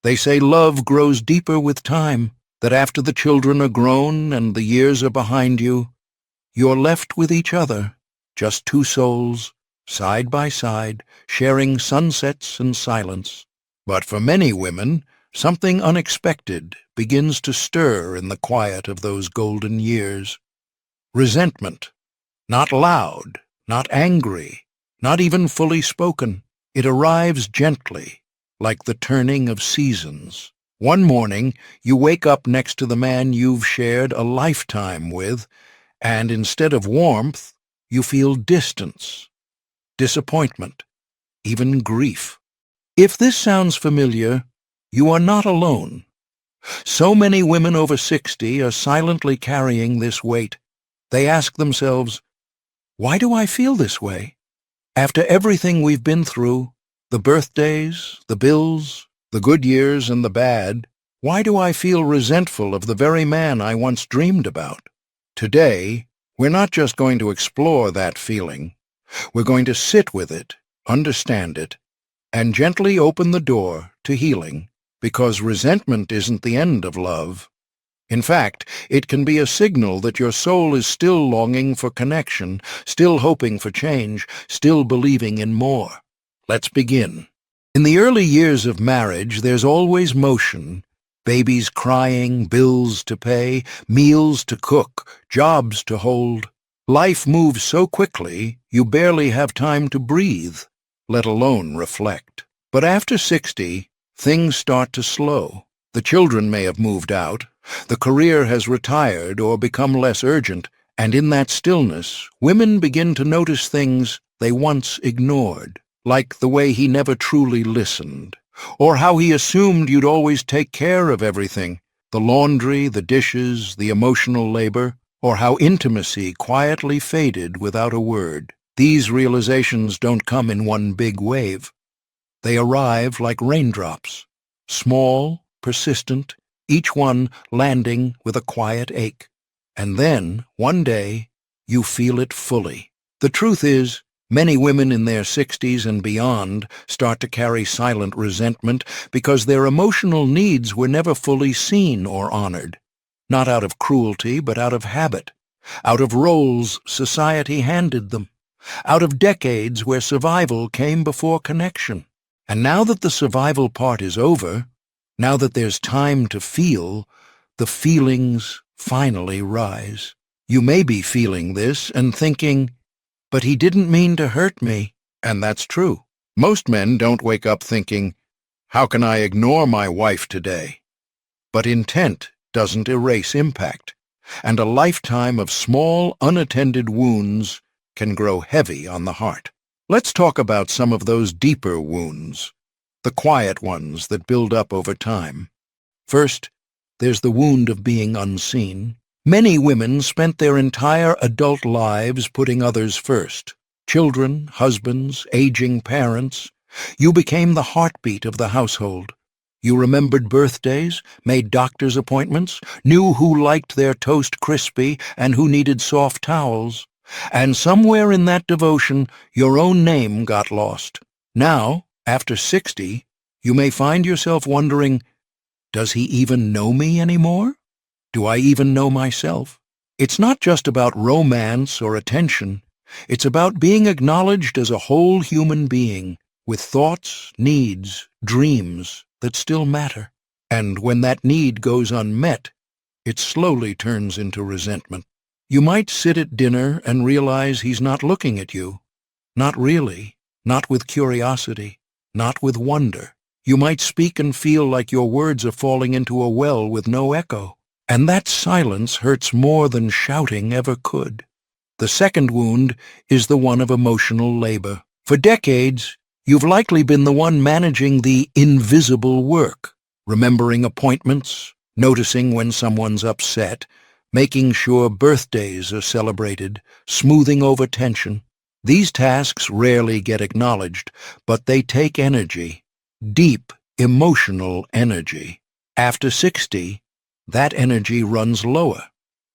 They say love grows deeper with time, that after the children are grown and the years are behind you, you're left with each other, just two souls, side by side, sharing sunsets and silence. But for many women, something unexpected begins to stir in the quiet of those golden years. Resentment. Not loud, not angry, not even fully spoken. It arrives gently, like the turning of seasons. One morning, you wake up next to the man you've shared a lifetime with, and instead of warmth, you feel distance, disappointment, even grief. If this sounds familiar, you are not alone. So many women over 60 are silently carrying this weight. They ask themselves, why do I feel this way? After everything we've been through, the birthdays, the bills, the good years and the bad, why do I feel resentful of the very man I once dreamed about? Today, we're not just going to explore that feeling. We're going to sit with it, understand it, and gently open the door to healing, because resentment isn't the end of love. In fact, it can be a signal that your soul is still longing for connection, still hoping for change, still believing in more. Let's begin. In the early years of marriage, there's always motion. Babies crying, bills to pay, meals to cook, jobs to hold. Life moves so quickly, you barely have time to breathe, let alone reflect. But after 60, things start to slow. The children may have moved out, the career has retired or become less urgent, and in that stillness, women begin to notice things they once ignored, like the way he never truly listened, or how he assumed you'd always take care of everything, the laundry, the dishes, the emotional labor, or how intimacy quietly faded without a word. These realizations don't come in one big wave. They arrive like raindrops, small, persistent, each one landing with a quiet ache. And then, one day, you feel it fully. The truth is, many women in their 60s and beyond start to carry silent resentment because their emotional needs were never fully seen or honored. Not out of cruelty, but out of habit, out of roles society handed them, out of decades where survival came before connection. And now that the survival part is over, now that there's time to feel, the feelings finally rise. You may be feeling this and thinking, but he didn't mean to hurt me. And that's true. Most men don't wake up thinking, how can I ignore my wife today? But intent doesn't erase impact, and a lifetime of small, unattended wounds can grow heavy on the heart. Let's talk about some of those deeper wounds, the quiet ones that build up over time. First, there's the wound of being unseen. Many women spent their entire adult lives putting others first. Children, husbands, aging parents. You became the heartbeat of the household. You remembered birthdays, made doctor's appointments, knew who liked their toast crispy and who needed soft towels. And somewhere in that devotion, your own name got lost. Now, after 60, you may find yourself wondering, does he even know me anymore? Do I even know myself? It's not just about romance or attention. It's about being acknowledged as a whole human being, with thoughts, needs, dreams that still matter. And when that need goes unmet, it slowly turns into resentment. You might sit at dinner and realize he's not looking at you. Not really. Not with curiosity. Not with wonder. You might speak and feel like your words are falling into a well with no echo. And that silence hurts more than shouting ever could. The second wound is the one of emotional labor. For decades, you've likely been the one managing the invisible work, remembering appointments, noticing when someone's upset, making sure birthdays are celebrated, smoothing over tension. These tasks rarely get acknowledged, but they take energy, deep, emotional energy. After 60, that energy runs lower.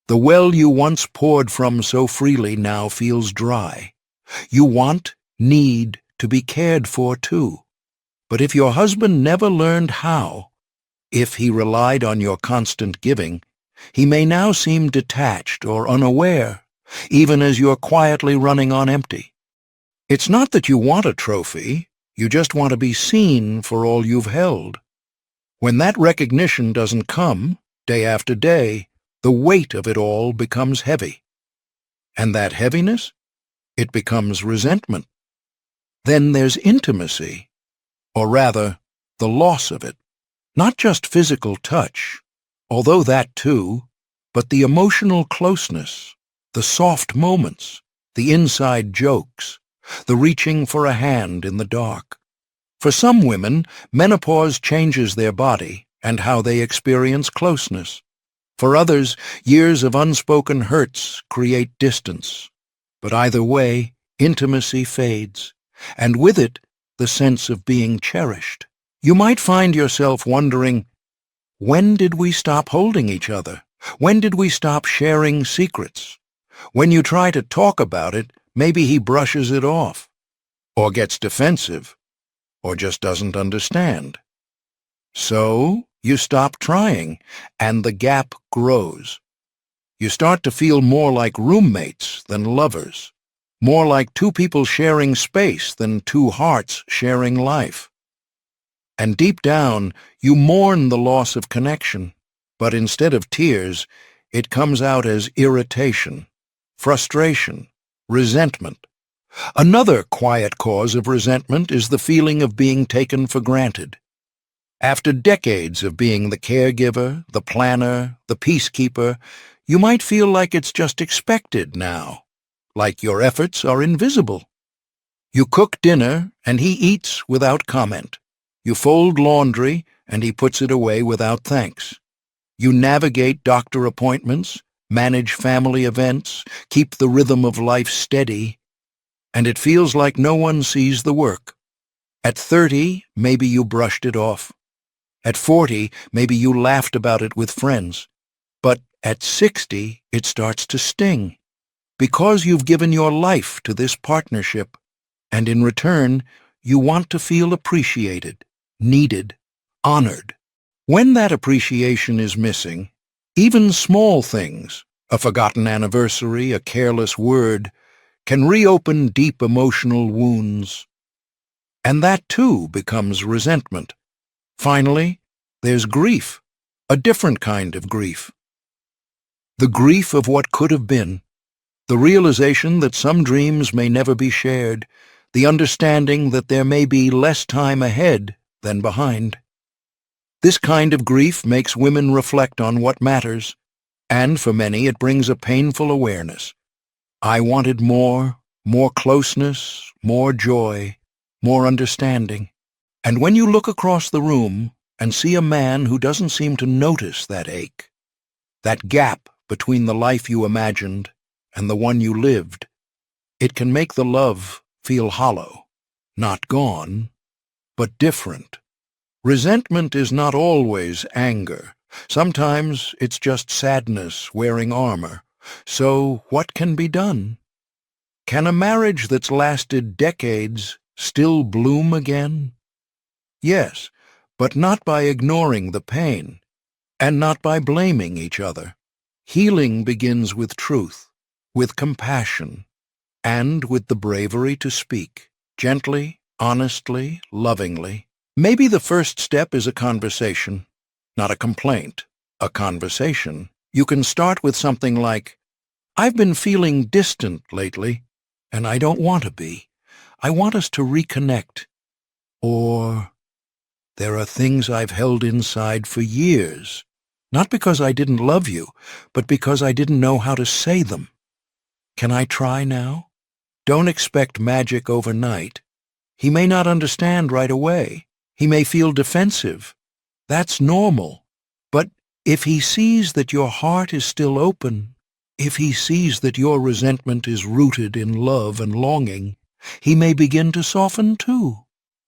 The well you once poured from so freely now feels dry. You want, need to be cared for too. But if your husband never learned how, If he relied on your constant giving, he may now seem detached or unaware, even as you're quietly running on empty. It's not that you want a trophy, you just want to be seen for all you've held. When that recognition doesn't come, day after day, the weight of it all becomes heavy. And that heaviness? It becomes resentment. Then there's intimacy, or rather, the loss of it. Not just physical touch, although that too, but the emotional closeness, the soft moments, the inside jokes, the reaching for a hand in the dark. For some women, menopause changes their body and how they experience closeness. For others, years of unspoken hurts create distance. But either way, intimacy fades, and with it, the sense of being cherished. You might find yourself wondering, when did we stop holding each other? When did we stop sharing secrets? When you try to talk about it, maybe he brushes it off, or gets defensive, or just doesn't understand. So you stop trying, and the gap grows. You start to feel more like roommates than lovers, more like two people sharing space than two hearts sharing life. And deep down, you mourn the loss of connection, but instead of tears, it comes out as irritation, frustration, resentment. Another quiet cause of resentment is the feeling of being taken for granted. After decades of being the caregiver, the planner, the peacekeeper, you might feel like it's just expected now, like your efforts are invisible. You cook dinner, and he eats without comment. You fold laundry, and he puts it away without thanks. You navigate doctor appointments, manage family events, keep the rhythm of life steady, and it feels like no one sees the work. At 30, maybe you brushed it off. At 40, maybe you laughed about it with friends. But at 60, it starts to sting, because you've given your life to this partnership, and in return, you want to feel appreciated, needed, honored. When that appreciation is missing, even small things, a forgotten anniversary, a careless word, can reopen deep emotional wounds. And that too becomes resentment. Finally, there's grief, a different kind of grief. The grief of what could have been, the realization that some dreams may never be shared, the understanding that there may be less time ahead than behind. This kind of grief makes women reflect on what matters, and for many it brings a painful awareness. I wanted more closeness, more joy, more understanding. And when you look across the room and see a man who doesn't seem to notice that ache, that gap between the life you imagined and the one you lived, it can make the love feel hollow, not gone, but different. Resentment is not always anger. Sometimes it's just sadness wearing armor. So what can be done? Can a marriage that's lasted decades still bloom again? Yes, but not by ignoring the pain, and not by blaming each other. Healing begins with truth, with compassion, and with the bravery to speak, gently, honestly, lovingly. Maybe the first step is a conversation, not a complaint, a conversation. You can start with something like, I've been feeling distant lately, and I don't want to be. I want us to reconnect. Or, there are things I've held inside for years, not because I didn't love you, but because I didn't know how to say them. Can I try now? Don't expect magic overnight. He may not understand right away. He may feel defensive. That's normal. But if he sees that your heart is still open, if he sees that your resentment is rooted in love and longing, he may begin to soften too.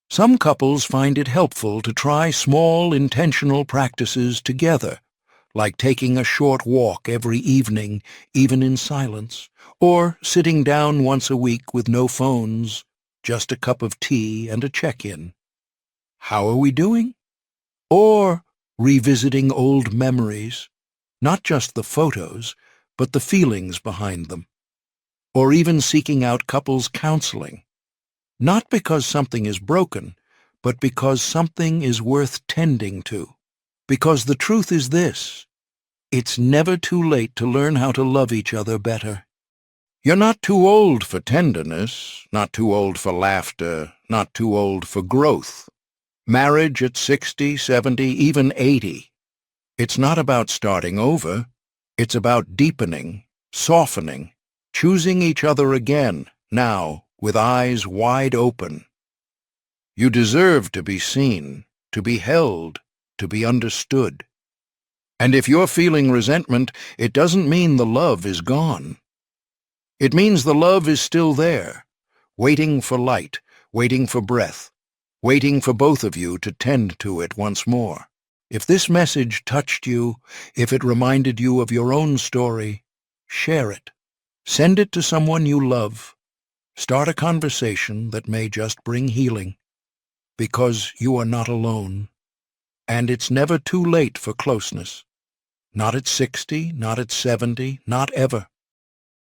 Some couples find it helpful to try small, intentional practices together, like taking a short walk every evening, even in silence, or sitting down once a week with no phones, just a cup of tea and a check-in. How are we doing? Or revisiting old memories, not just the photos, but the feelings behind them, or even seeking out couples counseling, not because something is broken, but because something is worth tending to. Because the truth is this: it's never too late to learn how to love each other better. You're not too old for tenderness, not too old for laughter, not too old for growth. Marriage at 60, 70, even 80. It's not about starting over. It's about deepening, softening, choosing each other again, now, with eyes wide open. You deserve to be seen, to be held, to be understood. And if you're feeling resentment, it doesn't mean the love is gone. It means the love is still there, waiting for light, waiting for breath, waiting for both of you to tend to it once more. If this message touched you, if it reminded you of your own story, share it. Send it to someone you love. Start a conversation that may just bring healing, because you are not alone. And it's never too late for closeness. Not at 60, not at 70, not ever.